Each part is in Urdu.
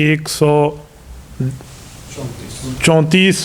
134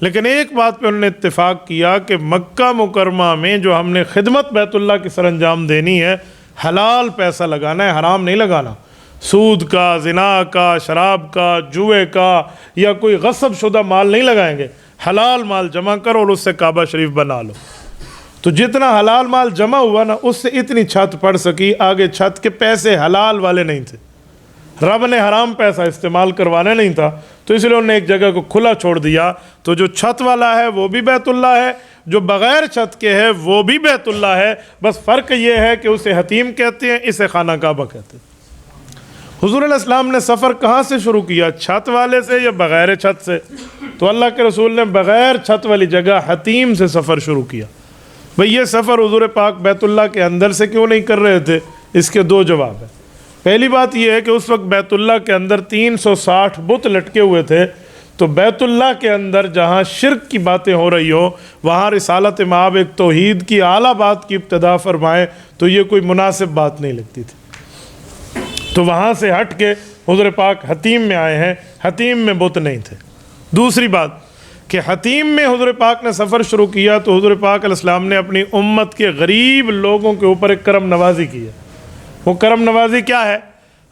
لیکن ایک بات پہ انہوں نے اتفاق کیا کہ مکہ مکرمہ میں جو ہم نے خدمت بیت اللہ کی سر انجام دینی ہے، حلال پیسہ لگانا ہے، حرام نہیں لگانا، سود کا، زنا کا، شراب کا، جوئے کا یا کوئی غصب شدہ مال نہیں لگائیں گے، حلال مال جمع کرو اور اس سے کعبہ شریف بنا لو۔ تو جتنا حلال مال جمع ہوا نا، اس سے اتنی چھت پڑ سکی، آگے چھت کے پیسے حلال والے نہیں تھے، رب نے حرام پیسہ استعمال کروانا نہیں تھا، تو اس لیے انہوں نے ایک جگہ کو کھلا چھوڑ دیا۔ تو جو چھت والا ہے وہ بھی بیت اللہ ہے، جو بغیر چھت کے ہے وہ بھی بیت اللہ ہے، بس فرق یہ ہے کہ اسے حتیم کہتے ہیں، اسے خانہ کعبہ کہتے ہیں۔ حضور علیہ السلام نے سفر کہاں سے شروع کیا؟ چھت والے سے یا بغیر چھت سے؟ تو اللہ کے رسول نے بغیر چھت والی جگہ حتیم سے سفر شروع کیا۔ بھئی یہ سفر حضور پاک بیت اللہ کے اندر سے کیوں نہیں کر رہے تھے؟ اس کے دو جواب ہیں۔ پہلی بات یہ ہے کہ اس وقت بیت اللہ کے اندر 360 بت لٹکے ہوئے تھے، تو بیت اللہ کے اندر جہاں شرک کی باتیں ہو رہی ہو، وہاں رسالت مآب ایک توحید کی اعلیٰ بات کی ابتدا فرمائیں تو یہ کوئی مناسب بات نہیں لگتی تھی۔ تو وہاں سے ہٹ کے حضور پاک حتیم میں آئے ہیں، حتیم میں بت نہیں تھے۔ دوسری بات کہ حتیم میں حضور پاک نے سفر شروع کیا تو حضور پاک علیہ السلام نے اپنی امت کے غریب لوگوں کے اوپر ایک کرم نوازی کی ہے۔ وہ کرم نوازی کیا ہے؟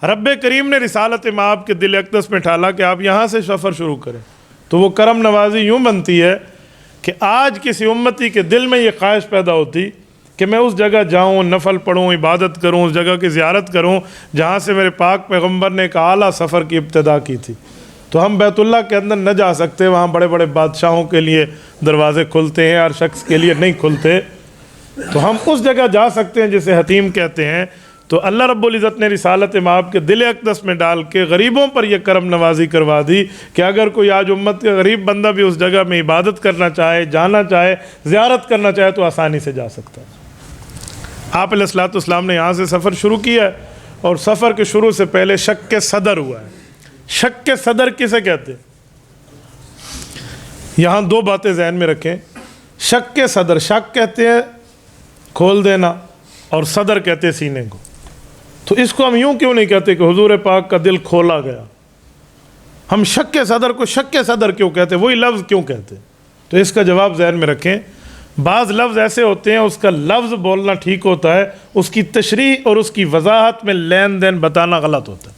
رب کریم نے رسالت مآب کے دل اقدس میں ڈالا کہ آپ یہاں سے سفر شروع کریں۔ تو وہ کرم نوازی یوں بنتی ہے کہ آج کسی امتی کے دل میں یہ خواہش پیدا ہوتی کہ میں اس جگہ جاؤں، نفل پڑھوں، عبادت کروں، اس جگہ کی زیارت کروں جہاں سے میرے پاک پیغمبر نے ایک اعلیٰ سفر کی ابتدا کی تھی۔ تو ہم بیت اللہ کے اندر نہ جا سکتے، وہاں بڑے بڑے بادشاہوں کے لیے دروازے کھلتے ہیں، ہر شخص کے لیے نہیں کھلتے، تو ہم اس جگہ جا سکتے ہیں جسے حتیم کہتے ہیں۔ تو اللہ رب العزت نے رسالت مآب کے دل اقدس میں ڈال کے غریبوں پر یہ کرم نوازی کروا دی کہ اگر کوئی آج امت کا غریب بندہ بھی اس جگہ میں عبادت کرنا چاہے، جانا چاہے، زیارت کرنا چاہے تو آسانی سے جا سکتا ہے۔ آپ علیہ الصلوۃ والسلام نے یہاں سے سفر شروع کیا ہے، اور سفر کے شروع سے پہلے شق صدر ہوا ہے۔ شق صدر کسے کہتے ہیں؟ یہاں دو باتیں ذہن میں رکھیں۔ شق صدر، شق کہتے ہیں کھول دینا، اور صدر کہتے ہیں سینے کو۔ تو اس کو ہم یوں کیوں نہیں کہتے کہ حضور پاک کا دل کھولا گیا؟ ہم شق صدر کو شق صدر کیوں کہتے ہیں؟ وہی لفظ کیوں کہتے ہیں؟ تو اس کا جواب ذہن میں رکھیں۔ بعض لفظ ایسے ہوتے ہیں اس کا لفظ بولنا ٹھیک ہوتا ہے، اس کی تشریح اور اس کی وضاحت میں لین دین بتانا غلط ہوتا ہے۔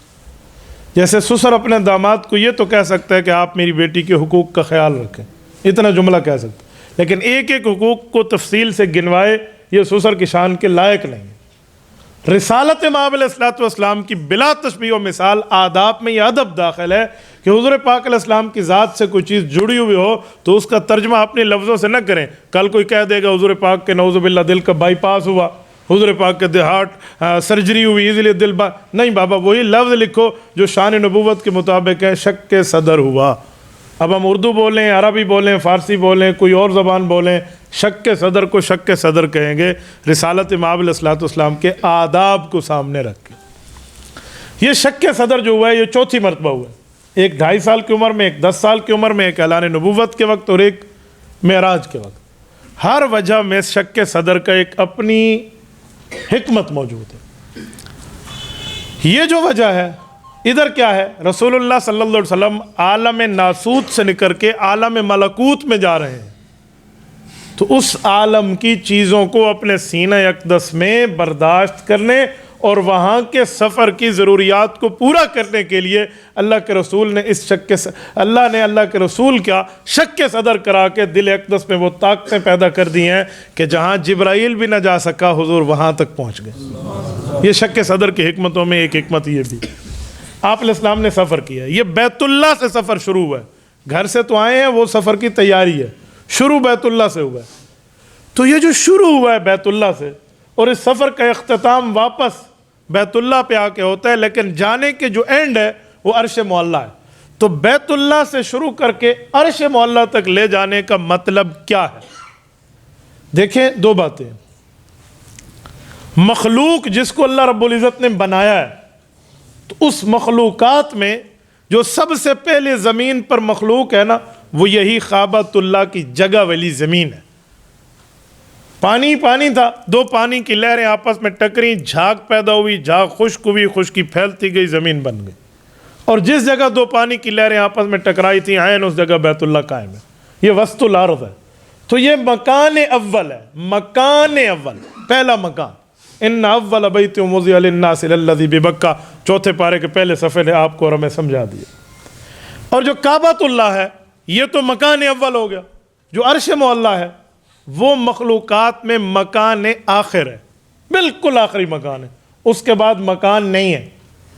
جیسے سسر اپنے داماد کو یہ تو کہہ سکتا ہے کہ آپ میری بیٹی کے حقوق کا خیال رکھیں، اتنا جملہ کہہ سکتا ہے، لیکن ایک ایک حقوق کو تفصیل سے گنوائے یہ سسر کی شان کے لائق نہیں ہے۔ رسالت مآب علیہ الصلوۃ والسلام کی بلا تشبیہ و مثال آداب میں یہ ادب داخل ہے کہ حضور پاک علیہ السلام کی ذات سے کوئی چیز جڑی ہوئی ہو تو اس کا ترجمہ اپنے لفظوں سے نہ کریں۔ کل کوئی کہہ دے گا حضور پاک کے نعوذ باللہ دل کا بائی پاس ہوا، حضور پاک کے ہارٹ سرجری ہوئی اس لیے دل نہیں بابا، وہی لفظ لکھو جو شان نبوت کے مطابق ہے، شق صدر ہوا۔ اب ہم اردو بولیں، عربی بولیں، فارسی بولیں، کوئی اور زبان بولیں، شق صدر کو شق صدر کہیں گے، رسالت مآب علیہ الصلوۃ والسلام کے آداب کو سامنے رکھ کے۔ یہ شق صدر جو ہوا ہے یہ چوتھی مرتبہ ہوا ہے، ایک 2.5 سال کی عمر میں، ایک 10 سال کی عمر میں، ایک اعلان نبوت کے وقت اور ایک معراج کے وقت۔ ہر وجہ میں شق صدر کا ایک اپنی حکمت موجود ہے۔ یہ جو وجہ ہے ادھر کیا ہے؟ رسول اللہ صلی اللہ علیہ وسلم عالم ناسوت سے نکل کے عالم ملکوت میں جا رہے ہیں، تو اس عالم کی چیزوں کو اپنے سینہ اقدس میں برداشت کرنے اور وہاں کے سفر کی ضروریات کو پورا کرنے کے لیے اللہ کے رسول نے اللہ کے رسول کا شق صدر کرا کے دل اقدس میں وہ طاقتیں پیدا کر دی ہیں کہ جہاں جبرائیل بھی نہ جا سکا حضور وہاں تک پہنچ گئے۔ یہ شق صدر کی حکمتوں میں ایک حکمت یہ بھی۔ آپ علیہ السلام نے سفر کیا، یہ بیت اللہ سے سفر شروع ہوا ہے، گھر سے تو آئے ہیں، وہ سفر کی تیاری ہے، شروع بیت اللہ سے ہوا ہے۔ تو یہ جو شروع ہوا ہے بیت اللہ سے، اور اس سفر کا اختتام واپس بیت اللہ پہ آ کے ہوتا ہے، لیکن جانے کے جو اینڈ ہے وہ عرش معلیٰ ہے۔ تو بیت اللہ سے شروع کر کے عرش معلیٰ تک لے جانے کا مطلب کیا ہے؟ دیکھیں دو باتیں۔ مخلوق جس کو اللہ رب العزت نے بنایا ہے، تو اس مخلوقات میں جو سب سے پہلے زمین پر مخلوق ہے نا، وہ یہی کعبۃ اللہ کی جگہ والی زمین ہے۔ پانی پانی تھا، دو پانی کی لہریں آپس میں ٹکریں، جھاگ پیدا ہوئی، جھاگ خشک ہوئی، خشکی پھیلتی گئی، زمین بن گئی، اور جس جگہ دو پانی کی لہریں آپس میں ٹکرائی تھیں عین اس جگہ بیت اللہ قائم ہے۔ یہ وسط الارض ہے، تو یہ مکان اول ہے، مکان اول، پہلا مکان۔ ان اول بیت وضع للناس للذی ببکہ، چوتھے پارے کے پہلے صفحے نے آپ کو اور ہمیں سمجھا دیا۔ اور جو کعبۃ اللہ ہے یہ تو مکان اول ہو گیا، جو عرش معلیٰ ہے وہ مخلوقات میں مکان آخر ہے، بالکل آخری مکان ہے، اس کے بعد مکان نہیں ہے۔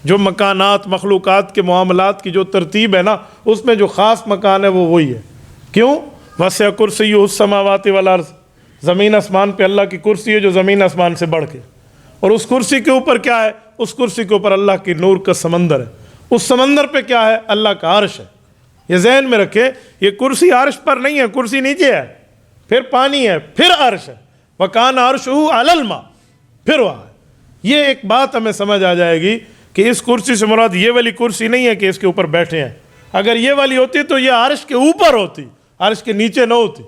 جو مکانات مخلوقات کے معاملات کی جو ترتیب ہے نا، اس میں جو خاص مکان ہے وہ وہی ہے۔ کیوں؟ وسع کرسیہ السماوات والارض، زمین آسمان پہ اللہ کی کرسی ہے جو زمین آسمان سے بڑھ کے، اور اس کرسی کے اوپر کیا ہے؟ اس کرسی کے اوپر اللہ کی نور کا سمندر ہے، اس سمندر پہ کیا ہے؟ اللہ کا عرش ہے۔ یہ ذہن میں رکھے، یہ کرسی عرش پر نہیں ہے، کرسی نیچے ہے، پھر پانی ہے، پھر عرش ہے، وَكَانَ عَرْشُهُ عَلَى الْمَاءِ، پھر وہاں ہے۔ یہ ایک بات ہمیں سمجھ آ جائے گی کہ اس کرسی سے مراد یہ والی کرسی نہیں ہے کہ اس کے اوپر بیٹھے ہیں، اگر یہ والی ہوتی تو یہ عرش کے اوپر ہوتی، عرش کے نیچے نہ ہوتی۔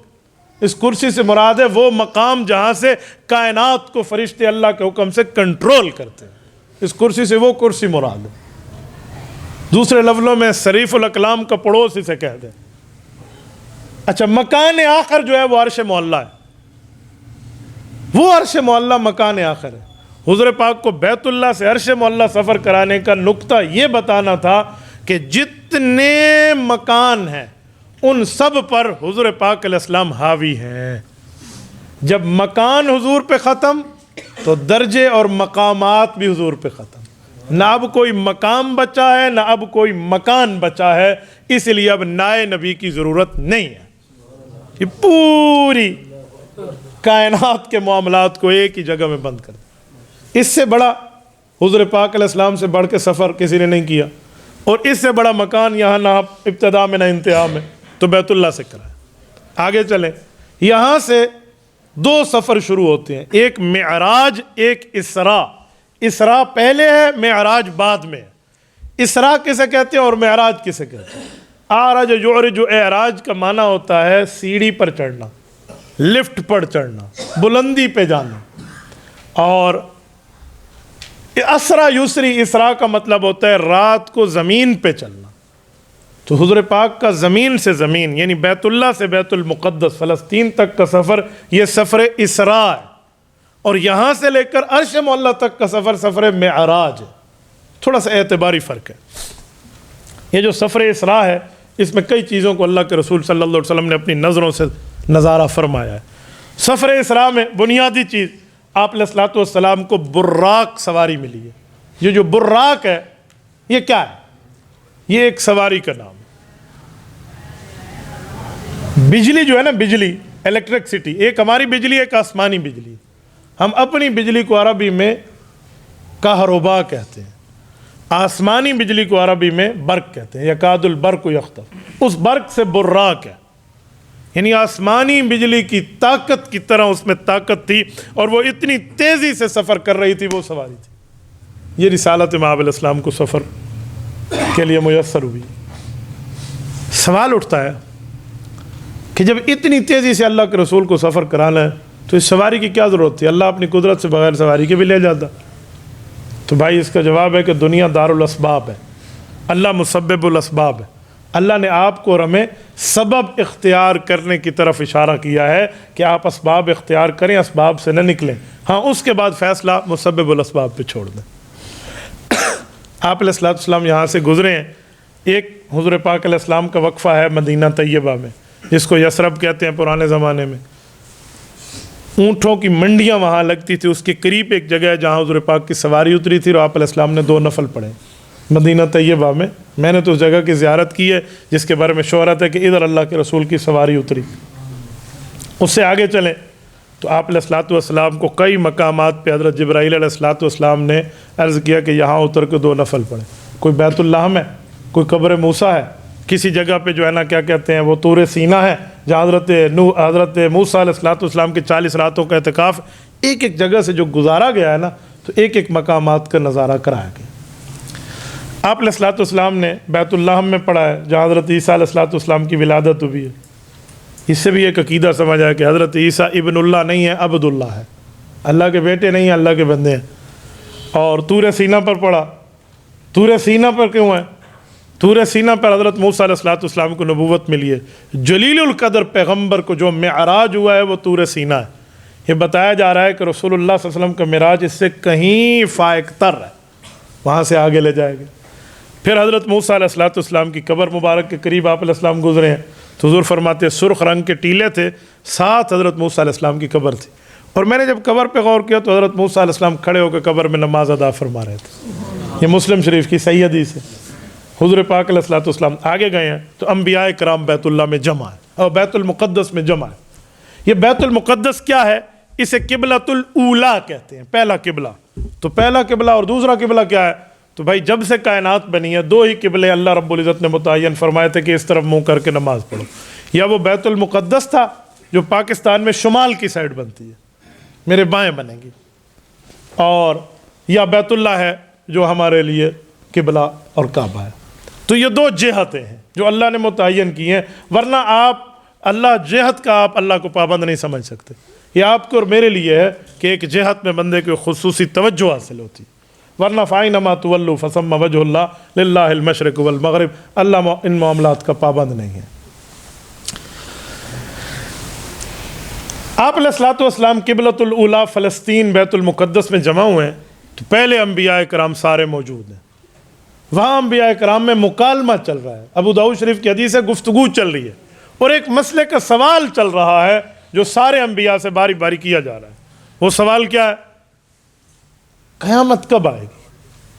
اس کرسی سے مراد ہے وہ مقام جہاں سے کائنات کو فرشتے اللہ کے حکم سے کنٹرول کرتے ہیں، اس کرسی سے وہ کرسی مراد ہے۔ دوسرے لفظوں میں صریف الاقلام کا پڑوس اسے کہہ دیں۔ اچھا، مکان آخر جو ہے وہ عرش معلیٰ ہے، وہ عرش معلیٰ مکان آخر ہے۔ حضور پاک کو بیت اللہ سے عرش معلیٰ سفر کرانے کا نقطہ یہ بتانا تھا کہ جتنے مکان ہیں ان سب پر حضور پاک علیہ السلام حاوی ہیں۔ جب مکان حضور پہ ختم تو درجے اور مقامات بھی حضور پہ ختم، نہ اب کوئی مقام بچا ہے نہ اب کوئی مکان بچا ہے، اس لیے اب نائے نبی کی ضرورت نہیں ہے۔ یہ پوری کائنات کے معاملات کو ایک ہی جگہ میں بند کر دیا۔ اس سے بڑا حضور پاک علیہ السلام سے بڑھ کے سفر کسی نے نہیں کیا، اور اس سے بڑا مکان یہاں نہ ابتدا میں نہ انتہا میں تو بیت اللہ سے کرا ہے۔ آگے چلیں، یہاں سے دو سفر شروع ہوتے ہیں، ایک معراج، ایک اسراء۔ اسراء پہلے ہے، معراج بعد میں ہے۔ اسراء کسے کہتے ہیں اور معراج کسے کہتے ہیں؟ آرج یعرج، اعراج کا معنی ہوتا ہے سیڑھی پر چڑھنا، لفٹ پر چڑھنا، بلندی پہ جانا، اور اسرا یسری، اسراء کا مطلب ہوتا ہے رات کو زمین پہ چلنا۔ تو حضور پاک کا زمین سے زمین یعنی بیت اللہ سے بیت المقدس فلسطین تک کا سفر یہ سفر اسراء ہے، اور یہاں سے لے کر عرش معلیٰ تک کا سفر سفر معراج ہے۔ تھوڑا سا اعتباری فرق ہے۔ یہ جو سفر اسراء ہے اس میں کئی چیزوں کو اللہ کے رسول صلی اللہ علیہ وسلم نے اپنی نظروں سے نظارہ فرمایا ہے۔ سفر اسراء میں بنیادی چیز آپ علیہ الصلوۃ والسلام کو براق سواری ملی ہے۔ یہ جو براق ہے یہ کیا ہے؟ یہ ایک سواری کا نام ہے۔ بجلی جو ہے نا، بجلی، الیکٹرکسٹی، ایک ہماری بجلی ایک آسمانی بجلی، ہم اپنی بجلی کو عربی میں کہربا کہتے ہیں، آسمانی بجلی کو عربی میں برق کہتے ہیں، یکاد البرق یخطف، اس برق سے براق ہے، یعنی آسمانی بجلی کی طاقت کی طرح اس میں طاقت تھی، اور وہ اتنی تیزی سے سفر کر رہی تھی، وہ سواری تھی۔ یہ رسالت مآب علیہ السلام کو سفر کے لیے میسر ہوئی۔ سوال اٹھتا ہے کہ جب اتنی تیزی سے اللہ کے رسول کو سفر کرانا ہے تو اس سواری کی کیا ضرورت تھی؟ اللہ اپنی قدرت سے بغیر سواری کے بھی لے جاتا۔ تو بھائی اس کا جواب ہے کہ دنیا دار الاسباب ہے، اللہ مسبب الاسباب ہے۔ اللہ نے آپ کو اور ہمیں سبب اختیار کرنے کی طرف اشارہ کیا ہے کہ آپ اسباب اختیار کریں، اسباب سے نہ نکلیں، ہاں اس کے بعد فیصلہ مسبب الاسباب پہ چھوڑ دیں۔ آپ علیہ الصلوۃ والسلام یہاں سے گزرے ہیں، ایک حضور پاک علیہ السلام کا وقفہ ہے مدینہ طیبہ میں، جس کو یثرب کہتے ہیں پرانے زمانے میں۔ اونٹوں کی منڈیاں وہاں لگتی تھی، اس کے قریب ایک جگہ ہے جہاں حضور پاک کی سواری اتری تھی، اور آپ علیہ السلام نے 2 نفل پڑھے مدینہ طیبہ میں۔ میں نے تو اس جگہ کی زیارت کی ہے جس کے بارے میں شہرت ہے کہ ادھر اللہ کے رسول کی سواری اتری۔ اس سے آگے چلیں تو آپ علیہ الصلوۃ والسلام کو کئی مقامات پہ حضرت جبرائیل علیہ الصلوۃ والسلام نے عرض کیا کہ یہاں اتر کے 2 نفل پڑھیں۔ کوئی بیت اللہ میں، کوئی قبر موسیٰ ہے، کسی جگہ پہ جو ہے نا کیا کہتے ہیں وہ طور سینا ہے جہاں حضرت موسیٰ علیہ الصلوۃ والسلام کے 40 راتوں کا اعتکاف، ایک ایک جگہ سے جو گزارا گیا ہے نا، تو ایک ایک مقامات کا نظارہ کرایا گیا۔ آپ علیہ الصلوۃ والسلام نے بیت اللہ میں پڑھا ہے جہاں حضرت عیسیٰ علیہ الصلوۃ والسلام کی ولادت ہوئی ہے۔ اس سے بھی ایک عقیدہ سمجھ آیا کہ حضرت عیسیٰ ابن اللہ نہیں ہے، عبد اللہ ہے، اللہ کے بیٹے نہیں ہیں، اللہ کے بندے ہیں۔ اور طور سینا پر پڑھا، طور سینا پر کیوں ہے؟ طور سینا پر حضرت موسیٰ علیہ السلام کو نبوت ملی ہے. جلیل القدر پیغمبر کو جو معراج ہوا ہے وہ طور سینا ہے. یہ بتایا جا رہا ہے کہ رسول اللہ صلی اللہ علیہ وسلم کا معراج اس سے کہیں فائق تر ہے, وہاں سے آگے لے جائے گا. پھر حضرت موسیٰ علیہ السلام کی قبر مبارک کے قریب آپ علیہ السلام گزرے ہیں تو حضور فرماتے ہیں سرخ رنگ کے ٹیلے تھے, ساتھ حضرت موسیٰ علیہ السلام کی قبر تھی. اور میں نے جب قبر پہ غور کیا تو حضرت موسیٰ علیہ السلام کھڑے ہو کے قبر میں نماز ادا فرما رہے تھے. یہ مسلم شریف کی صحیح حدیث ہے. حضور پاک علیہ السلام آگے گئے ہیں تو انبیاء کرام بیت اللہ میں جمع ہے اور بیت المقدس میں جمع ہے. یہ بیت المقدس کیا ہے؟ اسے قبلۃ الاولیٰ کہتے ہیں, پہلا قبلہ. تو پہلا قبلہ اور دوسرا قبلہ کیا ہے؟ تو بھائی جب سے کائنات بنی ہے دو ہی قبلے اللہ رب العزت نے متعین فرمائے تھے کہ اس طرف منہ کر کے نماز پڑھو. یا وہ بیت المقدس تھا جو پاکستان میں شمال کی سائڈ بنتی ہے, میرے بائیں بنے گی, اور یا بیت اللہ ہے جو ہمارے لیے قبلہ اور کعبہ ہے. تو یہ دو جہتیں ہیں جو اللہ نے متعین کی ہیں, ورنہ آپ اللہ جہت کا آپ اللہ کو پابند نہیں سمجھ سکتے. یہ آپ کو اور میرے لیے ہے کہ ایک جہت میں بندے کو خصوصی توجہ حاصل ہوتی, ورنہ فَأَيْنَمَا تُوَلُّوا فَثَمَّ وَجْهُ اللَّهِ لِلَّهِ الْمَشْرِقُ وَالْمَغْرِبُ. اللہ ان معاملات کا پابند نہیں ہے. آپ علیہ السلام قبلۃ الاولیٰ فلسطین بیت المقدس میں جمع ہوئے ہیں تو پہلے انبیاء کرام سارے موجود ہیں. وہاں انبیاء کرام میں مکالمہ چل رہا ہے. ابو داؤد شریف کی حدیث ہے, گفتگو چل رہی ہے اور ایک مسئلے کا سوال چل رہا ہے جو سارے انبیاء سے باری باری کیا جا رہا ہے. وہ سوال کیا ہے؟ قیامت کب آئے گی؟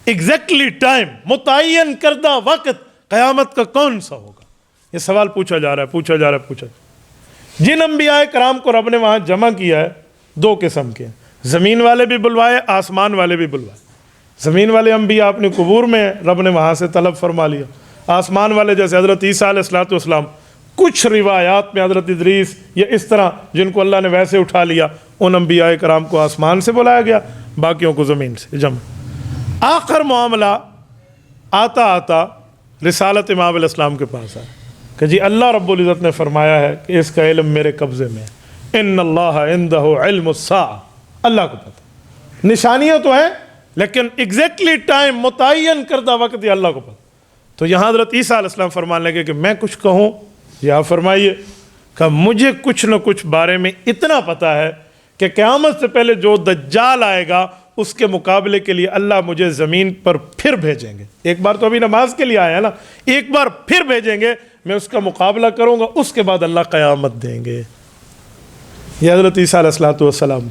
ایگزیکٹلی ٹائم, متعین کردہ وقت قیامت کا کون سا ہوگا؟ یہ سوال پوچھا جا رہا ہے. جن انبیاء کرام کو رب نے وہاں جمع کیا ہے دو قسم کے ہیں, زمین والے بھی بلوائے, آسمان والے بھی بلوائے. زمین والے انبیاء اپنے قبور میں ہیں, رب نے وہاں سے طلب فرما لیا. آسمان والے جیسے حضرت عیسیٰ علیہ السلام, کچھ روایات میں حضرت ادریس یا اس طرح جن کو اللہ نے ویسے اٹھا لیا, ان انبیاء کرام کو آسمان سے بلایا گیا, باقیوں کو زمین سے جمع. آخر معاملہ آتا رسالت امام علیہ السلام کے پاس آیا کہ جی اللہ رب العزت نے فرمایا ہے کہ اس کا علم میرے قبضے میں ہے. ان اللہ عندہ علم الساعہ, اللہ کو پتہ. نشانیاں تو ہیں لیکن ایگزیکٹلی ٹائم, متعین کردہ وقت یہ اللہ کو پتہ. تو یہاں حضرت عیسیٰ علیہ السلام فرمانے لگے کہ میں کچھ کہوں یا فرمائیے. کہ مجھے کچھ نہ کچھ بارے میں اتنا پتہ ہے کہ قیامت سے پہلے جو دجال آئے گا اس کے مقابلے کے لیے اللہ مجھے زمین پر پھر بھیجیں گے. ایک بار تو ابھی نماز کے لیے آیا ہے نا, ایک بار پھر بھیجیں گے, میں اس کا مقابلہ کروں گا, اس کے بعد اللہ قیامت دیں گے. یہ حضرت عیسیٰ علیہ السلام.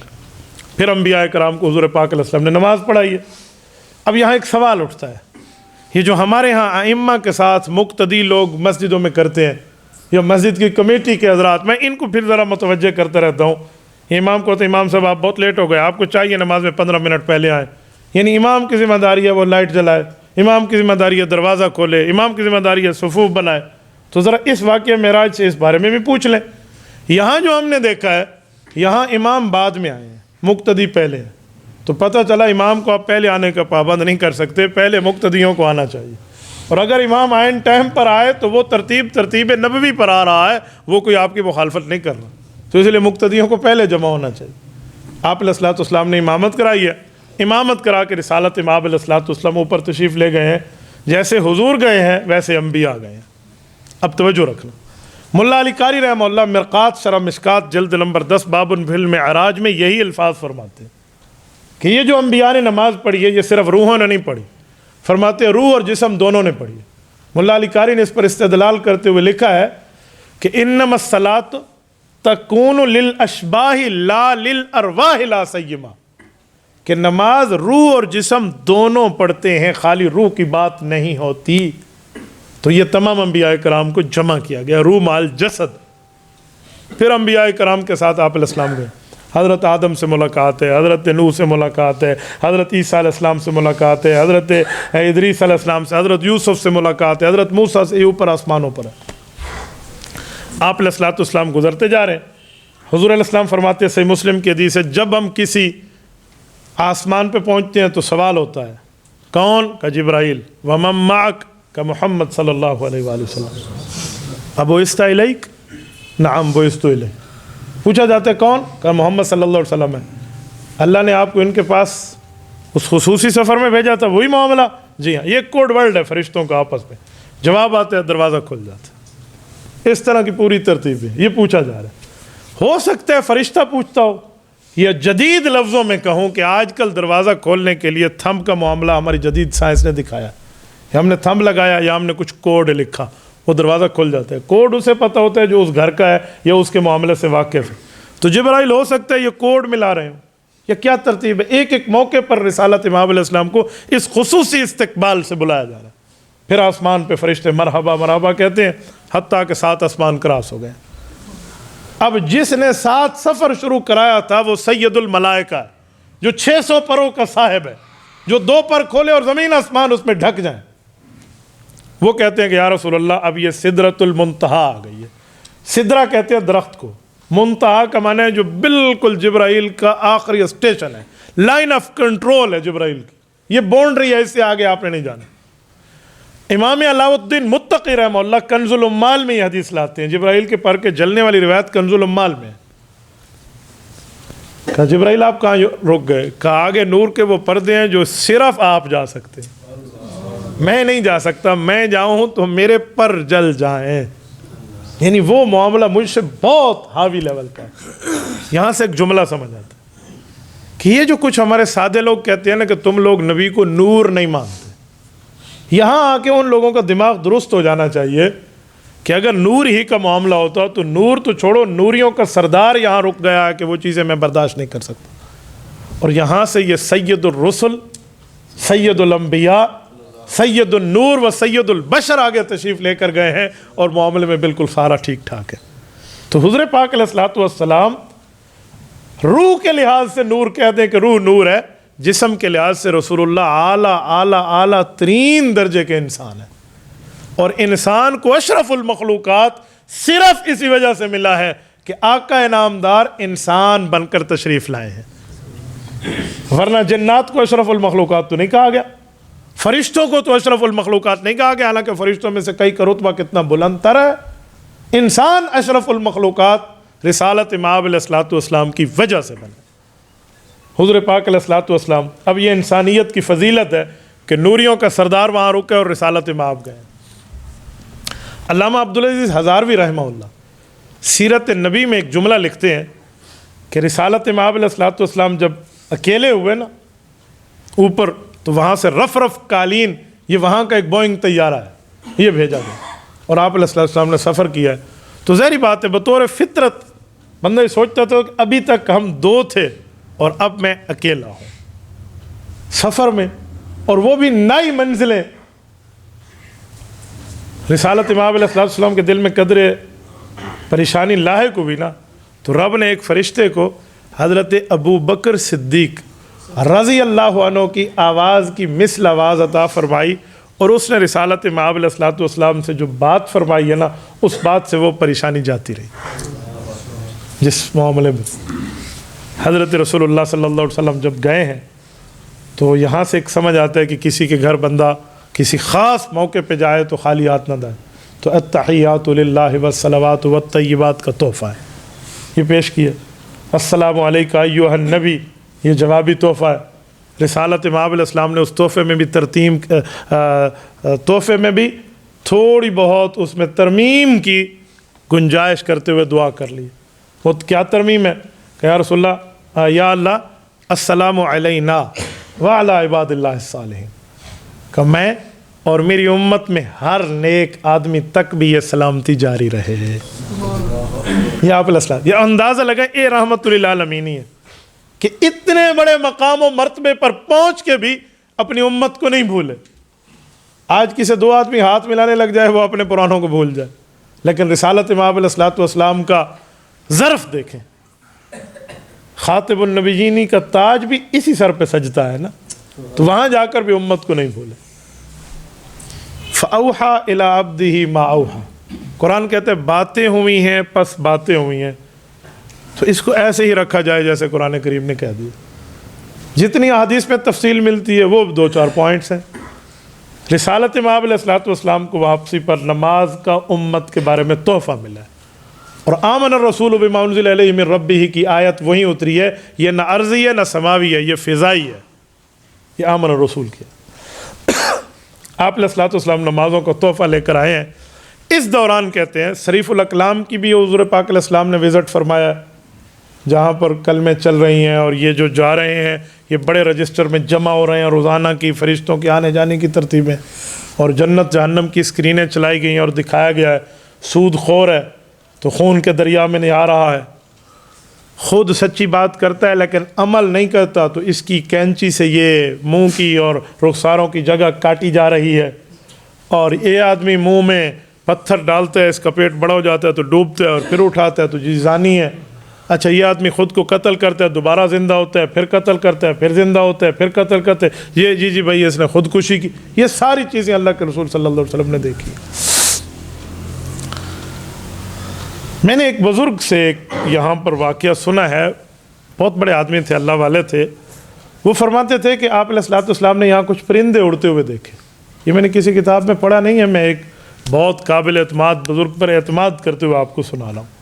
پھر انبیاء کرام کو حضور پاک علیہ السلام نے نماز پڑھائی ہے. اب یہاں ایک سوال اٹھتا ہے, یہ جو ہمارے ہاں ائمہ کے ساتھ مقتدی لوگ مسجدوں میں کرتے ہیں, یا مسجد کی کمیٹی کے حضرات, میں ان کو پھر ذرا متوجہ کرتا رہتا ہوں. امام کو تو امام صاحب آپ بہت لیٹ ہو گئے, آپ کو چاہیے نماز میں 15 منٹ پہلے آئیں. یعنی امام کی ذمہ داری ہے وہ لائٹ جلائے, امام کی ذمہ داری ہے دروازہ کھولے, امام کی ذمہ داری ہے صفوف بنائے. تو ذرا اس واقعہ معراج سے اس بارے میں بھی پوچھ لیں. یہاں جو ہم نے دیکھا ہے, یہاں امام بعد میں آئے ہیں, مقتدی پہلے ہیں. تو پتہ چلا امام کو آپ پہلے آنے کا پابند نہیں کر سکتے, پہلے مقتدیوں کو آنا چاہیے. اور اگر امام آئین ٹائم پر آئے تو وہ ترتیب نبوی پر آ رہا ہے, وہ کوئی آپ کی مخالفت نہیں کر رہا. تو اس لیے مقتدیوں کو پہلے جمع ہونا چاہیے. آپ علیہ السلام نے امامت کرائی ہے, امامت کرا کے رسالت امام علیہ السلام اوپر تشریف لے گئے ہیں. جیسے حضور گئے ہیں ویسے انبیاء گئے ہیں. اب توجہ رکھنا, ملا علی قاری رحمہ اللہ مرقات شرح مشکات جلد نمبر 10 باب فی المعراج میں یہی الفاظ فرماتے ہیں کہ یہ جو انبیاء نے نماز پڑھی ہے یہ صرف روحوں نے نہیں پڑھی. فرماتے روح اور جسم دونوں نے پڑھی ہے. ملا علی قاری نے اس پر استدلال کرتے ہوئے لکھا ہے کہ انما الصلاۃ تکون للاشباح لا للارواح لا سیما, کہ نماز روح اور جسم دونوں پڑھتے ہیں, خالی روح کی بات نہیں ہوتی. تو یہ تمام انبیاء کرام کو جمع کیا گیا, روح مال جسد. پھر انبیاء کرام کے ساتھ آپ علیہ السلام گئے. حضرت آدم سے ملاقات ہے, حضرت نوح سے ملاقات ہے, حضرت عیسیٰ علیہ السلام سے ملاقات ہے, حضرت ادریس علیہ السلام سے, حضرت یوسف سے ملاقات ہے, حضرت موسیٰ سے, اوپر آسمانوں پر ہے. آپ علیہ السلام گزرتے جا رہے ہیں. حضور علیہ السلام فرماتے ہیں, صحیح مسلم کی حدیث ہے, جب ہم کسی آسمان پہ پہنچتے ہیں تو سوال ہوتا ہے, کون؟ کا جبرائیل. ومن معک؟ کا محمد صلی اللہ علیہ وآلہ وسلم. ابعثت الیک؟ نعم بعثت الیک. پوچھا جاتا ہے کون؟ کا محمد صلی اللہ علیہ وسلم ہے. اللہ نے آپ کو ان کے پاس اس خصوصی سفر میں بھیجا تھا, وہی معاملہ؟ جی ہاں, یہ کوڈ ورڈ ہے فرشتوں کا آپس میں. جواب آتا ہے دروازہ کھل جاتا ہے. اس طرح کی پوری ترتیب ہے. یہ پوچھا جا رہا ہے. ہو سکتا ہے فرشتہ پوچھتا ہو، یا جدید لفظوں میں کہوں کہ آج کل دروازہ کھولنے کے لیے تھمب کا معاملہ ہماری جدید سائنس نے دکھایا. ہم نے تھمب لگایا یا ہم نے کچھ کوڈ لکھا، وہ دروازہ کھل جاتا ہے. کوڈ اسے پتہ ہوتا ہے جو اس گھر کا ہے یا اس کے معاملے سے واقف ہے. تو جبرائیل ہو سکتا ہے یہ کوڈ ملا رہے ہوں، یا کیا ترتیب ہے. ایک ایک موقع پر رسالت امام علیہ السلام کو اس خصوصی استقبال سے بلایا جا رہا ہے. پھر آسمان پہ فرشتے مرحبا مرحبا کہتے ہیں، حتیٰ کہ 7 آسمان کراس ہو گئے. اب جس نے 7 سفر شروع کرایا تھا وہ سید الملائکہ ہے، جو 600 پروں کا صاحب ہے، جو 2 پر کھولے اور زمین آسمان اس میں ڈھک جائیں. وہ کہتے ہیں کہ یا رسول اللہ اب یہ سدرۃ المنتہا آ گئی ہے. سدرہ کہتے ہیں درخت کو، منتہا کا معنی ہے جو بالکل جبرائیل کا آخری اسٹیشن ہے، لائن آف کنٹرول ہے جبرائیل کی. یہ باؤنڈری ہے، اس سے آگے آپ نے نہیں جانا. امام علاء الدین متقی رحمہ اللہ کنز العمال میں یہ حدیث لاتے ہیں. جبرائیل کے پر کے جلنے والی روایت کنز العمال میں ہے. کہا جبرائیل آپ کہاں رک گئے؟ کہا آگے نور کے وہ پردے ہیں جو صرف آپ جا سکتے ہیں، میں نہیں جا سکتا. میں جاؤں تو میرے پر جل جائیں. یعنی وہ معاملہ مجھ سے بہت ہاوی لیول کا ہے. یہاں سے ایک جملہ سمجھ آتا ہے کہ یہ جو کچھ ہمارے سادے لوگ کہتے ہیں نا کہ تم لوگ نبی کو نور نہیں مانتے، یہاں آ کے ان لوگوں کا دماغ درست ہو جانا چاہیے کہ اگر نور ہی کا معاملہ ہوتا تو نور تو چھوڑو، نوریوں کا سردار یہاں رک گیا ہے کہ وہ چیزیں میں برداشت نہیں کر سکتا. اور یہاں سے یہ سید الرسل، سید الانبیاء، سید النور و سید البشر آگے تشریف لے کر گئے ہیں اور معاملے میں بالکل سارا ٹھیک ٹھاک ہے. تو حضور پاک علیہ الصلوۃ والسلام روح کے لحاظ سے نور کہتے ہیں کہ روح نور ہے، جسم کے لحاظ سے رسول اللہ اعلیٰ اعلیٰ اعلیٰ ترین درجے کے انسان ہے. اور انسان کو اشرف المخلوقات صرف اسی وجہ سے ملا ہے کہ آقا انعامدار انسان بن کر تشریف لائے ہیں، ورنہ جنات کو اشرف المخلوقات تو نہیں کہا گیا، فرشتوں کو تو اشرف المخلوقات نہیں کہا گیا، حالانکہ فرشتوں میں سے کئی کا رتبہ کتنا بلند تر ہے. انسان اشرف المخلوقات رسالت امام علیہ الصلوۃ والسلام کی وجہ سے بنے. حضور پاک علیہ الصلوۃ والسلام، اب یہ انسانیت کی فضیلت ہے کہ نوریوں کا سردار وہاں رکے اور رسالت امام گئے. علامہ عبدالعزیز ہزاروی رحمہ اللہ سیرت نبی میں ایک جملہ لکھتے ہیں کہ رسالت امام علیہ الصلوۃ والسلام جب اکیلے ہوئے نا اوپر، تو وہاں سے رف رف قالین، یہ وہاں کا ایک بوئنگ طیارہ ہے، یہ بھیجا گیا اور آپ علیہ الصلوۃ والسلام نے سفر کیا ہے. تو ظاہری بات ہے بطور فطرت بندہ یہ سوچتا تھا کہ ابھی تک ہم 2 تھے اور اب میں اکیلا ہوں سفر میں، اور وہ بھی نئی منزلیں. رسالت امام علیہ السلام کے دل میں قدر پریشانی لاحق ہوئی نا، تو رب نے ایک فرشتے کو حضرت ابو بکر صدیق رضی اللہ عنہ کی آواز کی مثل آواز عطا فرمائی، اور اس نے رسالت امام علیہ السلام سے جو بات فرمائی ہے نا، اس بات سے وہ پریشانی جاتی رہی. جس معاملے میں حضرت رسول اللہ صلی اللہ علیہ وسلم جب گئے ہیں تو یہاں سے ایک سمجھ آتا ہے کہ کسی کے گھر بندہ کسی خاص موقع پہ جائے تو خالی ہاتھ نہ جائے. تو التحیات للہ والصلوات والطیبات کا تحفہ ہے، یہ پیش کیا. السلام علیکہ ایھا النبی، یہ جوابی تحفہ ہے. رسالت امام علیہ السلام نے اس تحفے میں بھی تحفے میں بھی تھوڑی بہت اس میں ترمیم کی گنجائش کرتے ہوئے دعا کر لی. وہ کیا ترمیم ہے کہ یا رسول اللہ، یا اللہ السلام علینا وعلی عباد اللہ الصالحین، کہ میں اور میری امت میں ہر نیک آدمی تک بھی یہ سلامتی جاری رہے. یا آپ السلام، یہ اندازہ لگا اے رحمت للعالمین ہے کہ اتنے بڑے مقام و مرتبے پر پہنچ کے بھی اپنی امت کو نہیں بھولے. آج کسی 2 آدمی ہاتھ ملانے لگ جائے وہ اپنے پرانوں کو بھول جائے، لیکن رسالت امام علیہ الصلوۃ والسلام کا ظرف دیکھیں. خاتم النبیین کا تاج بھی اسی سر پہ سجتا ہے نا، تو وہاں جا کر بھی امت کو نہیں بھولے. فَأَوْحَى إِلَىٰ عَبْدِهِ مَا أَوْحَى، قرآن کہتے ہیں باتیں ہوئی ہیں پس باتیں ہوئی ہیں. تو اس کو ایسے ہی رکھا جائے جیسے قرآن کریم نے کہہ دیا. جتنی احادیث میں تفصیل ملتی ہے وہ 2-4 پوائنٹس ہیں. رسالت امام علیہ الصلوۃ والسلام کو واپسی پر نماز کا امت کے بارے میں تحفہ ملا ہے، اور آمن الرسول بما انزل الیہ من ربہ کی آیت وہیں اتری ہے. یہ نہ عرضی ہے نہ سماوی ہے، یہ فضائی ہے. یہ آمن الرسول کیا. آپ علیہ الصلوۃ والسلام نمازوں کو تحفہ لے کر آئے ہیں۔ اس دوران کہتے ہیں شریف الاقلام کی بھی حضور پاک علیہ السلام نے وزٹ فرمایا، جہاں پر کلمیں چل رہی ہیں اور یہ جو جا رہے ہیں یہ بڑے رجسٹر میں جمع ہو رہے ہیں، روزانہ کی فرشتوں کے آنے جانے کی ترتیبیں، اور جنت جہنم کی اسکرینیں چلائی گئی ہیں اور دکھایا گیا ہے سود خور ہے تو خون کے دریا میں نہا رہا ہے، خود سچی بات کرتا ہے لیکن عمل نہیں کرتا تو اس کی کینچی سے یہ منہ کی اور رخساروں کی جگہ کاٹی جا رہی ہے، اور یہ آدمی منہ میں پتھر ڈالتا ہے، اس کا پیٹ بڑا ہو جاتا ہے تو ڈوبتا ہے اور پھر اٹھاتا ہے تو جی زانی ہے۔ اچھا یہ آدمی خود کو قتل کرتا ہے، دوبارہ زندہ ہوتا ہے، پھر قتل کرتا ہے، پھر زندہ ہوتا ہے، پھر قتل کرتا ہے، یہ جی بھائی اس نے خودکشی کی۔ یہ ساری چیزیں اللہ کے رسول صلی اللہ علیہ وسلم نے دیکھی۔ میں نے ایک بزرگ سے یہاں پر واقعہ سنا ہے، بہت بڑے آدمی تھے، اللہ والے تھے، وہ فرماتے تھے کہ آپ علیہ الصلوۃ والسلام نے یہاں کچھ پرندے اڑتے ہوئے دیکھے۔ یہ میں نے کسی کتاب میں پڑھا نہیں ہے، میں ایک بہت قابل اعتماد بزرگ پر اعتماد کرتے ہوئے آپ کو سنا رہا ہوں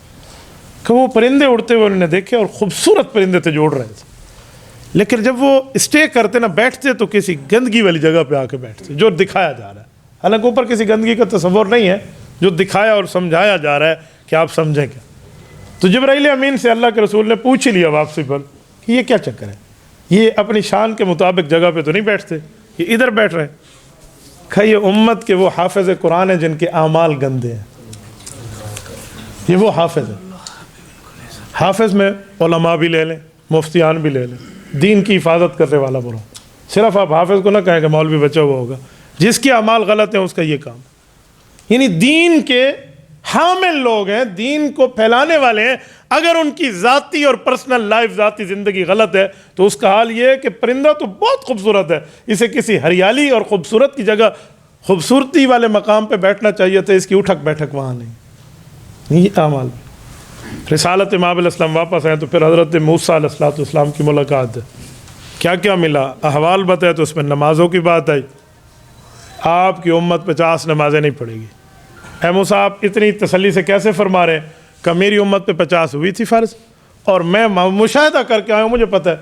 کہ وہ پرندے اڑتے ہوئے انہوں نے دیکھے، اور خوبصورت پرندے تھے جو اڑ رہے تھے، لیکن جب وہ اسٹے کرتے نا، بیٹھتے تو کسی گندگی والی جگہ پہ آ کے بیٹھتے جو دکھایا جا رہا ہے، حالانکہ اوپر کسی گندگی کا تصور نہیں ہے، جو دکھایا اور سمجھایا جا رہا ہے کہ آپ سمجھیں کیا۔ تو جبرائیل امین سے اللہ کے رسول نے پوچھ ہی لیا واپسی پر کہ یہ کیا چکر ہے، یہ اپنی شان کے مطابق جگہ پہ تو نہیں بیٹھتے، یہ ادھر بیٹھ رہے ہیں۔ کہ یہ امت کے وہ حافظ قرآن ہیں جن کے اعمال گندے ہیں، یہ وہ حافظ ہیں۔ حافظ میں علماء بھی لے لیں، مفتیان بھی لے لیں، دین کی حفاظت کرنے والا برو۔ صرف آپ حافظ کو نہ کہیں کہ مولوی بچا ہوا ہوگا، جس کے اعمال غلط ہیں اس کا یہ کام، یعنی دین کے حامل لوگ ہیں، دین کو پھیلانے والے ہیں۔ اگر ان کی ذاتی اور پرسنل لائف، ذاتی زندگی غلط ہے تو اس کا حال یہ ہے کہ پرندہ تو بہت خوبصورت ہے، اسے کسی ہریالی اور خوبصورت کی جگہ، خوبصورتی والے مقام پہ بیٹھنا چاہیے تھا، اس کی اٹھک بیٹھک وہاں نہیں۔ یہ اعمال رسالت امام علیہ السلام واپس آئے تو پھر حضرت موسیٰ علیہ السلام کی ملاقات ہے، کیا کیا ملا، احوال بتائے تو اس میں نمازوں کی بات آئی۔ آپ کی امت 50 نمازیں نہیں پڑھے گی۔ اے موسیٰ آپ اتنی تسلی سے کیسے فرما رہے ہیں کہ میری امت پہ 50 ہوئی تھی فرض، اور میں مشاہدہ کر کے آیا ہوں، مجھے پتہ ہے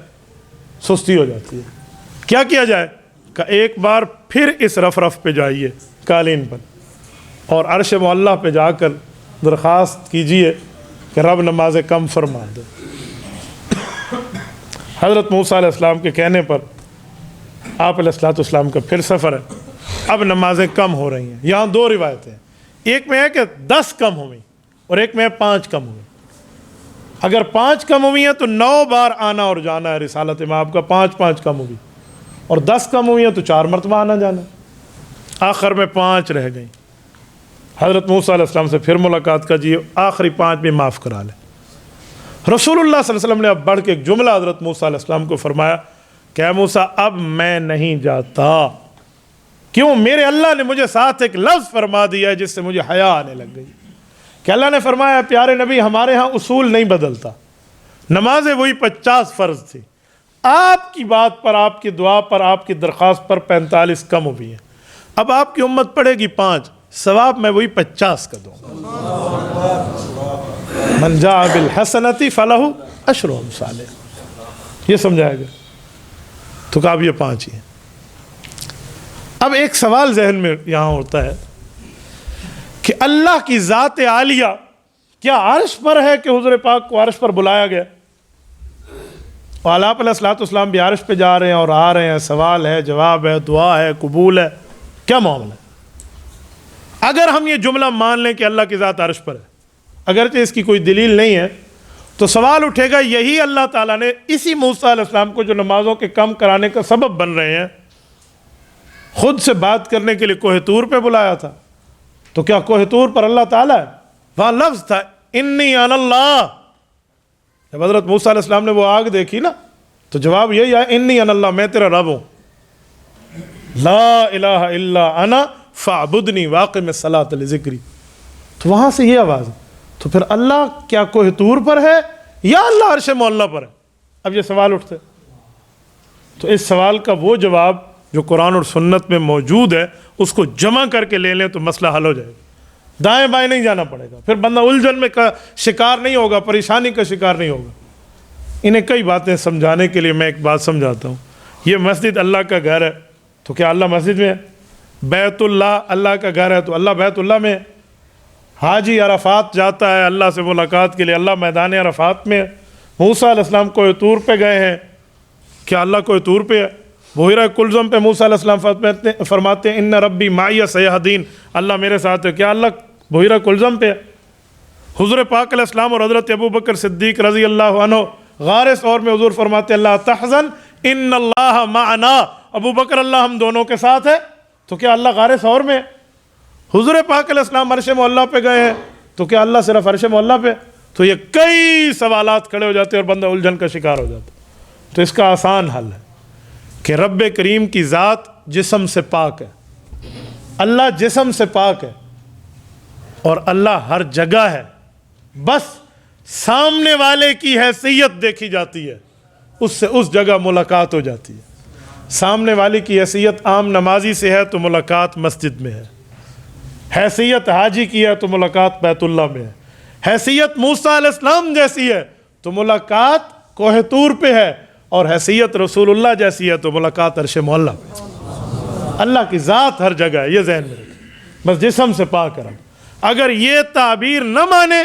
سستی ہو جاتی ہے، کیا کیا جائے؟ کہ ایک بار پھر اس رف پہ جائیے قالین پر، اور عرش معلیٰ پہ جا کر درخواست کیجئے کہ رب نمازیں کم فرما دے۔ حضرت موسیٰ علیہ السلام کے کہنے پر آپ علیہ الصلوۃ والسلام کا پھر سفر ہے، اب نمازیں کم ہو رہی ہیں۔ یہاں دو روایتیں ہیں، ایک میں ہے کہ 10 کم ہوئی اور ایک میں ہے 5 کم ہوئی۔ اگر 5 کم ہوئی ہیں تو 9 بار آنا اور جانا ہے رسالت میں آپ کا، 5 کم ہوئی، اور 10 کم ہوئی ہیں تو 4 مرتبہ آنا جانا، آخر میں 5 رہ گئیں۔ حضرت موسیٰ علیہ السلام سے پھر ملاقات کا جی آخری 5 بھی معاف کرا لیں۔ رسول اللہ صلی اللہ علیہ وسلم نے اب بڑھ کے ایک جملہ حضرت موسیٰ علیہ السلام کو فرمایا کہ اے موسیٰ اب میں نہیں جاتا، کیوں؟ میرے اللہ نے مجھے ساتھ ایک لفظ فرما دیا ہے جس سے مجھے حیا آنے لگ گئی، کہ اللہ نے فرمایا پیارے نبی ہمارے ہاں اصول نہیں بدلتا، نمازیں وہی 50 فرض تھی، آپ کی بات پر، آپ کی دعا پر، آپ کی درخواست پر 45 کم ہوئی ہیں، اب آپ کی امت پڑھے گی 5، ثواب میں وہی 50 کا دوں گا۔ من جاء بالحسنۃ فلہ عشر امثالها، یہ سمجھایا گیا، تو کہا اب یہ 5 ہی ہیں۔ اب ایک سوال ذہن میں یہاں ہوتا ہے کہ اللہ کی ذات عالیہ کیا عرش پر ہے کہ حضور پاک کو عرش پر بلایا گیا؟ اور آپ علیہ الصلوۃ والسلام بھی عرش پہ جا رہے ہیں اور آ رہے ہیں، سوال ہے، جواب ہے، دعا ہے، قبول ہے، کیا معاملہ ہے؟ اگر ہم یہ جملہ مان لیں کہ اللہ کی ذات عرش پر ہے، اگرچہ اس کی کوئی دلیل نہیں ہے، تو سوال اٹھے گا یہی اللہ تعالیٰ نے اسی موسیٰ علیہ السلام کو جو نمازوں کے کم کرانے کا سبب بن رہے ہیں، خود سے بات کرنے کے لیے کوہ طور پہ بلایا تھا، تو کیا کوہ طور پر اللہ تعالیٰ ہے؟ وہاں لفظ تھا انی انا اللہ۔ جب حضرت موسیٰ علیہ السلام نے وہ آگ دیکھی نا تو جواب یہی ہے انی انا اللہ، میں تیرا رب ہوں، لا الہ الا انا فاعبدنی واقم الصلاۃ لذکری۔ تو وہاں سے یہ آواز ہے، تو پھر اللہ کیا کوہ طور پر ہے یا اللہ عرش معلیٰ پر ہے؟ اب یہ سوال اٹھتے، تو اس سوال کا وہ جواب جو قرآن اور سنت میں موجود ہے اس کو جمع کر کے لے لیں تو مسئلہ حل ہو جائے گا، دائیں بائیں نہیں جانا پڑے گا، پھر بندہ الجھن میں کا شکار نہیں ہوگا، پریشانی کا شکار نہیں ہوگا۔ انہیں کئی باتیں سمجھانے کے لیے میں ایک بات سمجھاتا ہوں، یہ مسجد اللہ کا گھر ہے، تو کیا اللہ مسجد میں ہے؟ بیت اللہ اللہ کا گھر ہے تو اللہ بیت اللہ میں ہے۔ حاجی عرفات جاتا ہے اللہ سے ملاقات کے لیے، اللہ میدان عرفات میں ہے۔ موسیٰ علیہ السلام کوہ طور پہ گئے ہیں، کیا اللہ کوہ طور پہ ہے؟ بحیرہ کلزم پہ موسیٰ علیہ السلام فرماتے ہیں ان ربی معی سیہدین، اللہ میرے ساتھ ہے، کیا اللہ بحیرہ کلزم پہ ہے؟ حضور پاک علیہ السلام اور حضرت ابو بکر صدیق رضی اللہ عنہ غار ثور میں حضور فرماتے ہیں اللہ تحزن ان اللہ معنا، ابو بکر اللہ ہم دونوں کے ساتھ ہے، تو کیا اللہ غار ثور میں ہے؟ حضور پاک علیہ السلام عرش معلیٰ پہ گئے ہیں، تو کیا اللہ صرف عرش معلیٰ پہ؟ تو یہ کئی سوالات کھڑے ہو جاتے ہیں اور بندہ الجھن کا شکار ہو جاتا ہے۔ تو اس کا آسان حل ہے کہ رب کریم کی ذات جسم سے پاک ہے، اللہ جسم سے پاک ہے اور اللہ ہر جگہ ہے، بس سامنے والے کی حیثیت دیکھی جاتی ہے، اس سے اس جگہ ملاقات ہو جاتی ہے۔ سامنے والی کی حیثیت عام نمازی سے ہے تو ملاقات مسجد میں ہے، حیثیت حاجی کی ہے تو ملاقات بیت اللہ میں ہے، حیثیت موسیٰ علیہ السلام جیسی ہے تو ملاقات کوہ طور پہ ہے، اور حیثیت رسول اللہ جیسی ہے تو ملاقات عرش معلیٰ پہ۔ اللہ کی ذات ہر جگہ ہے، یہ ذہن میں رکھیں، بس جسم سے پاک ہے۔ اگر یہ تعبیر نہ مانے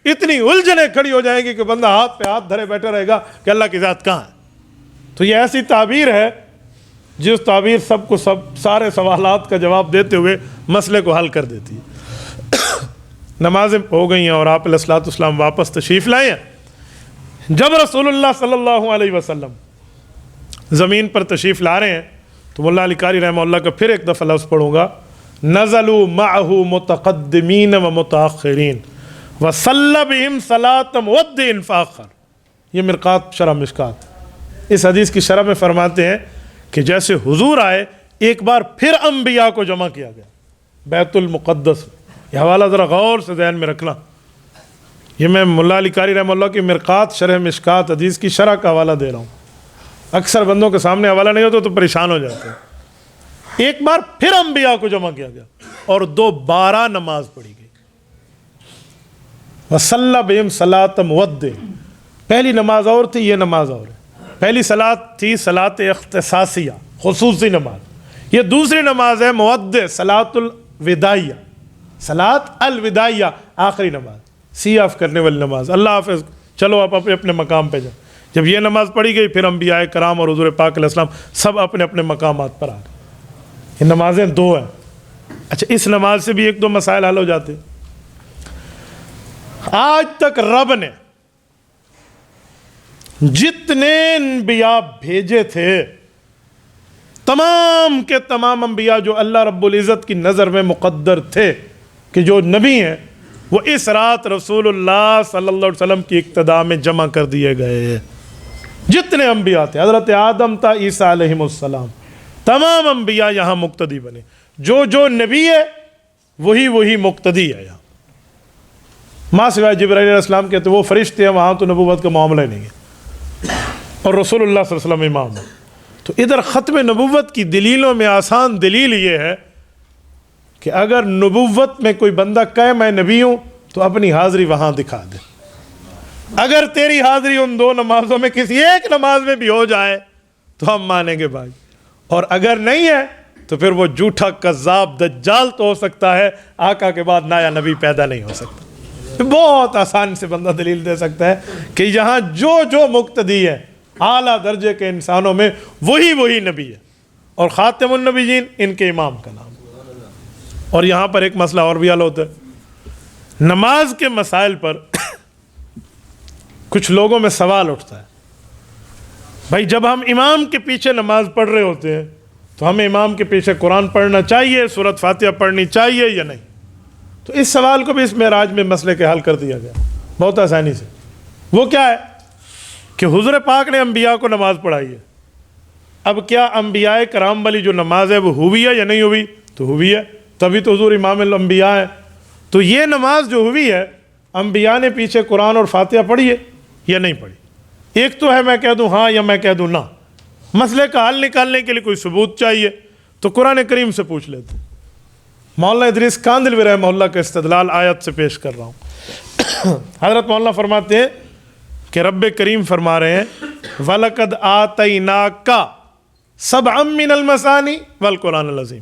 اتنی الجھنیں کھڑی ہو جائیں گی کہ بندہ ہاتھ پہ ہاتھ دھرے بیٹھا رہے گا کہ اللہ کی ذات کہاں ہے۔ تو یہ ایسی تعبیر ہے جس تعبیر سب کو سارے سوالات کا جواب دیتے ہوئے مسئلے کو حل کر دیتی ہے۔ نمازیں ہو گئی ہیں اور آپ علیہ الصلوۃ والسلام واپس تشریف لائے ہیں۔ جب رسول اللہ صلی اللہ علیہ وسلم زمین پر تشریف لا رہے ہیں تو مولا علی قاری رحمہ اللہ کا پھر ایک دفعہ لفظ پڑھوں گا، نزلوا معه متقدمین و متاخرین وصلی بہم صلاۃ مودع فاخر۔ یہ مرقات شرح مشکات اس حدیث کی شرح میں فرماتے ہیں کہ جیسے حضور آئے ایک بار پھر انبیاء کو جمع کیا گیا بیت المقدس۔ یہ حوالہ ذرا غور سے ذہن میں رکھنا، یہ میں مولا علی قاری رحمہ اللہ کی مرقات شرح مشکات حدیث کی شرح کا حوالہ دے رہا ہوں، اکثر بندوں کے سامنے حوالہ نہیں ہوتا تو پریشان ہو جاتے ہیں۔ ایک بار پھر انبیاء کو جمع کیا گیا اور دوبارہ نماز پڑھی گئی، وصلی بہم صلاۃ مودع۔ پہلی نماز اور تھی، یہ نماز اور ہے۔ پہلی صلاۃ تھی صلاۃ اختصاصیہ، خصوصی نماز، یہ دوسری نماز ہے مودع، صلاۃ الوداعیہ، صلاۃ الوداعیہ، آخری نماز، سی آف کرنے والی نماز، اللہ حافظ چلو آپ اپنے اپنے مقام پہ جائیں۔ جب یہ نماز پڑھی گئی پھر انبیاء کرام اور حضور پاک علیہ السلام سب اپنے اپنے مقامات پر آ گئے۔ یہ نمازیں دو ہیں۔ اچھا، اس نماز سے بھی ایک دو مسائل حل ہو جاتے ہیں۔ آج تک رب نے جتنے انبیاء بھیجے تھے، تمام کے تمام انبیاء جو اللہ رب العزت کی نظر میں مقدر تھے کہ جو نبی ہیں، وہ اس رات رسول اللہ صلی اللہ علیہ وسلم کی اقتداء میں جمع کر دیے گئے۔ جتنے انبیاء تھے، حضرت آدم تا عیسیٰ علیہ السلام، تمام انبیاء یہاں مقتدی بنے۔ جو نبی ہے وہی مقتدی ہے یہاں، ماں سوائے جبرائیل علیہ السلام کے تو وہ فرشتے ہیں، وہاں تو نبوت کا معاملہ ہی نہیں ہے، اور رسول اللہ صلی اللہ علیہ وسلم امام ہے۔ تو ادھر ختم نبوت کی دلیلوں میں آسان دلیل یہ ہے کہ اگر نبوت میں کوئی بندہ کہے میں نبی ہوں تو اپنی حاضری وہاں دکھا دے۔ اگر تیری حاضری ان دو نمازوں میں کسی ایک نماز میں بھی ہو جائے تو ہم مانیں گے بھائی، اور اگر نہیں ہے تو پھر وہ جھوٹا کذاب دجال تو ہو سکتا ہے، آقا کے بعد نیا نبی پیدا نہیں ہو سکتا۔ بہت آسان سے بندہ دلیل دے سکتا ہے کہ یہاں جو مقتدی ہے اعلیٰ درجے کے انسانوں میں وہی نبی ہے، اور خاتم النبیین ان کے امام کا نام۔ اور یہاں پر ایک مسئلہ اور بھی حل ہوتا ہے، نماز کے مسائل پر کچھ لوگوں میں سوال اٹھتا ہے، بھائی جب ہم امام کے پیچھے نماز پڑھ رہے ہوتے ہیں تو ہمیں امام کے پیچھے قرآن پڑھنا چاہیے، سورۃ فاتحہ پڑھنی چاہیے یا نہیں؟ تو اس سوال کو بھی اس معراج میں مسئلے کے حل کر دیا گیا بہت آسانی سے۔ وہ کیا ہے کہ حضور پاک نے انبیاء کو نماز پڑھائی ہے، اب کیا انبیاء کرام والی جو نماز ہے وہ ہوئی ہے یا نہیں ہوئی؟ تو ہوئی ہے، تبھی تو حضور امام الانبیاء ہے۔ تو یہ نماز جو ہوئی ہے، انبیاء نے پیچھے قرآن اور فاتحہ پڑھی ہے یا نہیں پڑھی؟ ایک تو ہے میں کہہ دوں ہاں یا میں کہہ دوں نہ، مسئلے کا حل نکالنے کے لیے کوئی ثبوت چاہیے تو قرآن کریم سے پوچھ لیتے ہیں۔ مولانا ادریس کاندھلوی رحمہ اللہ کا استدلال آیت سے پیش کر رہا ہوں۔ حضرت مولانا فرماتے ہیں کہ رب کریم فرما رہے ہیں وَلَقَدْ آتَيْنَاكَ سَبْعًا مِّنَ الْمَثَانِي وَالْقُرْآنِ الْعَظِيمِ،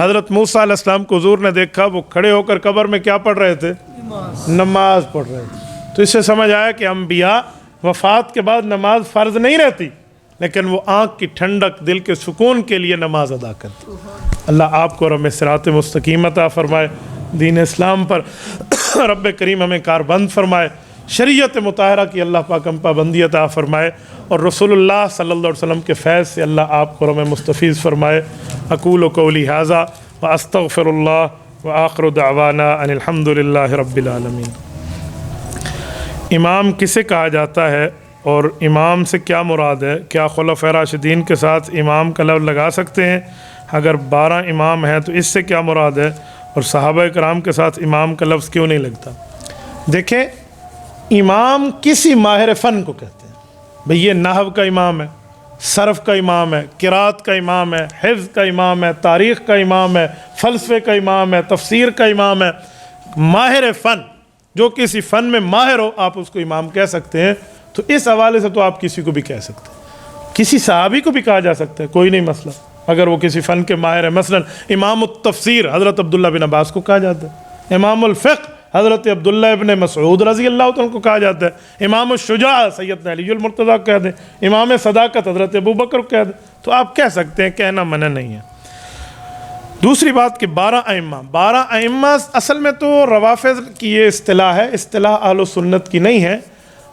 حضرت موسیٰ علیہ السلام کو حضور نے دیکھا، وہ کھڑے ہو کر قبر میں کیا پڑھ رہے تھے؟ نماز پڑھ رہے تھے۔ تو اس سے سمجھ آیا کہ انبیاء وفات کے بعد نماز فرض نہیں رہتی، لیکن وہ آنکھ کی ٹھنڈک، دل کے سکون کے لیے نماز ادا کرتی۔ اللہ آپ کو رب صراط مستقیم عطا فرمائے، دین اسلام پر رب کریم ہمیں کاربند فرمائے، شریعت مطہرہ کی اللہ پاک ہم پابندی عطا فرمائے، اور رسول اللہ صلی اللہ علیہ وسلم کے فیض سے اللہ آپ کو ہمیں مستفیض فرمائے۔ اقول قولی ھذا واستغفر اللہ وآخر دعوانا ان الحمد للہ رب العالمین۔ امام کسے کہا جاتا ہے اور امام سے کیا مراد ہے؟ کیا خلفائے راشدین کے ساتھ امام کا لفظ لگا سکتے ہیں؟ اگر 12 امام ہیں تو اس سے کیا مراد ہے؟ اور صحابہ کرام کے ساتھ امام کا لفظ کیوں نہیں لگتا؟ دیکھیں، امام کسی ماہر فن کو کہتے ہیں۔ بھئی یہ نحو کا امام ہے، صرف کا امام ہے، قرات کا امام ہے، حفظ کا امام ہے، تاریخ کا امام ہے، فلسفے کا امام ہے، تفسیر کا امام ہے۔ ماہر فن، جو کسی فن میں ماہر ہو، آپ اس کو امام کہہ سکتے ہیں۔ تو اس حوالے سے تو آپ کسی کو بھی کہہ سکتے ہیں، کسی صحابی کو بھی کہا جا سکتا ہے، کوئی نہیں مسئلہ، اگر وہ کسی فن کے ماہر ہے۔ مثلا امام التفسیر حضرت عبداللہ بن عباس کو کہا جاتا ہے، امام الفقہ حضرت عبداللہ ابن مسعود رضی اللہ عنہ کو کہا جاتا ہے، امام الشجاع سیدنا علی المرتضیٰ کو کہہ دیں، امام صداقت حضرت ابوبکر کو کہہ دیں، تو آپ کہہ سکتے ہیں، کہنا منع نہیں ہے۔ دوسری بات کہ 12 ائمہ اصل میں تو روافض کی یہ اصطلاح ہے، اصطلاح اہل سنت کی نہیں ہے،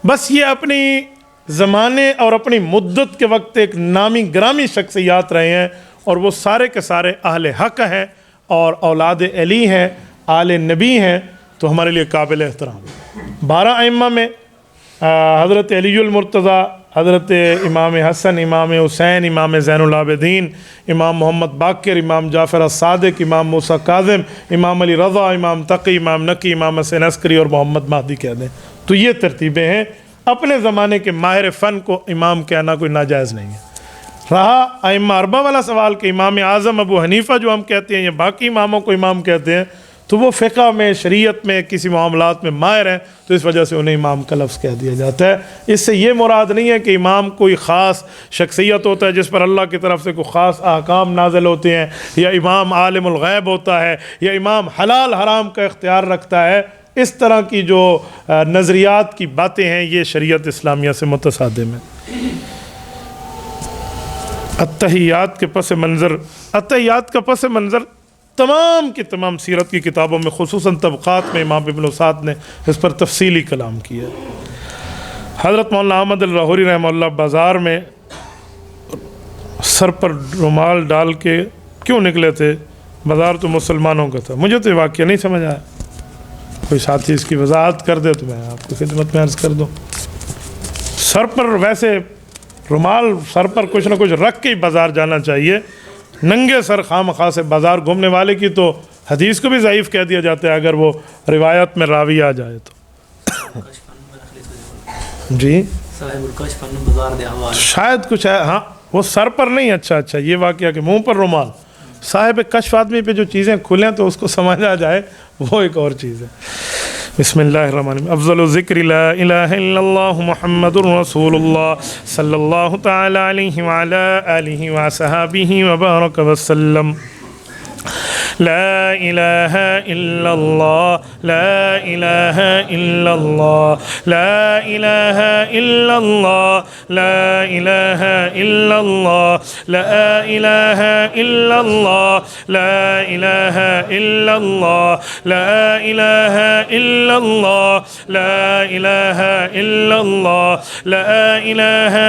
بس یہ اپنی زمانے اور اپنی مدت کے وقت ایک نامی گرامی شخصیات رہے ہیں، اور وہ سارے کے سارے اہل حق ہیں اور اولاد علی ہیں، آل نبی ہیں، تو ہمارے لیے قابل احترام۔ 12 ائمہ میں حضرت علی المرتضیٰ، حضرت امام حسن، امام حسین، امام زین العابدین، امام محمد باقر، امام جعفر الصادق، امام موسیٰ کاظم، امام علی رضا، امام تقی، امام نقی، امام حسین عسکری اور محمد مہدی کہہ دیں، تو یہ ترتیبیں ہیں۔ اپنے زمانے کے ماہر فن کو امام کہنا کوئی ناجائز نہیں ہے۔ رہا ائمہ اربعہ والا سوال کہ امام اعظم ابو حنیفہ جو ہم کہتے ہیں یا باقی اماموں کو امام کہتے ہیں، تو وہ فقہ میں، شریعت میں، کسی معاملات میں ماہر ہیں، تو اس وجہ سے انہیں امام کا لفظ کہہ دیا جاتا ہے۔ اس سے یہ مراد نہیں ہے کہ امام کوئی خاص شخصیت ہوتا ہے جس پر اللہ کی طرف سے کوئی خاص احکام نازل ہوتے ہیں، یا امام عالم الغیب ہوتا ہے، یا امام حلال حرام کا اختیار رکھتا ہے۔ اس طرح کی جو نظریات کی باتیں ہیں، یہ شریعت اسلامیہ سے متصادم ہیں۔ اتحیات کے پس منظر تمام کی تمام سیرت کی کتابوں میں، خصوصاً طبقات میں، امام ابن سعد نے اس پر تفصیلی کلام کیا ہے۔ حضرت مولانا احمد اللاہوری رحمہ اللہ بازار میں سر پر رومال ڈال کے کیوں نکلے تھے؟ بازار تو مسلمانوں کا تھا۔ مجھے تو یہ واقعہ نہیں سمجھ آیا، کوئی ساتھی اس کی وضاحت کر دے تو میں آپ کو خدمت میں عرض کر دوں۔ سر پر ویسے رومال سر پر کچھ نہ کچھ رکھ کے ہی بازار جانا چاہیے، ننگے سر خواہ مخواہ سے بازار گھومنے والے کی تو حدیث کو بھی ضعیف کہہ دیا جاتا ہے اگر وہ روایت میں راوی آ جائے تو۔ جی شاید کچھ ہے، ہاں وہ سر پر نہیں۔ اچھا یہ واقعہ کہ منہ پر رومال، صاحب کشف آدمی پہ جو چیزیں کھلیں تو اس کو سمجھا جائے، وہ ایک اور چیز ہے۔ بسم اللہ الرحمن الرحیم۔ افضل الذکر لا الہ الا اللہ محمد رسول اللہ صلی اللہ تعالی علیہ وعلی آلہ وصحبہ وبارک وسلم۔ لا الہ الا اللہ، لا الہ الا اللہ، لا الہ الا اللہ، لا الہ الا اللہ، لا الہ الا اللہ، لا الہ الا اللہ، لا الہ الا اللہ، لا الہ الا اللہ، لا الہ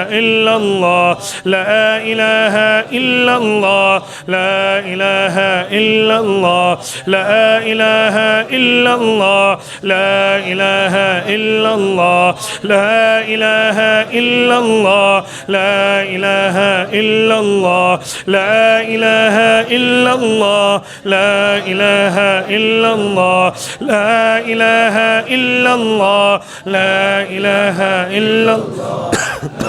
الا اللہ، لا الہ الا اللہ، لا الہ الا اللہ، لا الہ الا اللہ، لا الہ الا اللہ، لا الہ الا اللہ، لا الہ الا اللہ، لا الہ الا اللہ، لا الہ الا اللہ، لا الہ الا اللہ، لا الہ الا اللہ، لا الہ الا اللہ۔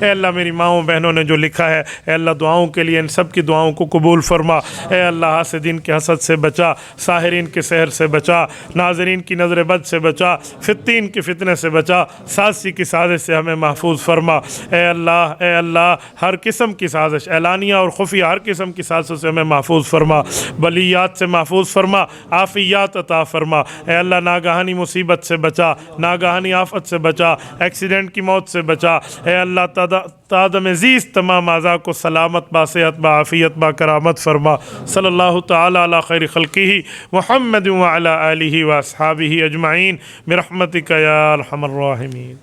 اے اللہ میری ماؤں بہنوں نے جو لکھا ہے اے اللہ دعاؤں کے لیے ان سب کی دعاؤں کو قبول فرما، اے اللہ حاسدین کے حسد سے بچا، ساحرین کے سحر سے بچا، ناظرین کی نظر بد سے بچا، فتین کے فتنے سے بچا، سازشی کی سازش سے ہمیں محفوظ فرما، اے اللہ ہر قسم کی سازش اعلانیہ اور خفیہ ہر قسم کی سازشوں سے ہمیں محفوظ فرما، بلیات سے محفوظ فرما، عافیات عطا فرما، اے اللہ ناگہانی مصیبت سے بچا، ناگہانی آفت سے بچا، ایکسیڈنٹ کی موت سے بچا، اے اللہ تادم زیست تمام اعضاء کو سلامت باصحت بعافیت با کرامت فرما، صلی اللہ تعالی علی خیر خلقہ محمد وعلی آلہ واصحابہ اجمعین برحمتک یا ارحم الراحمین۔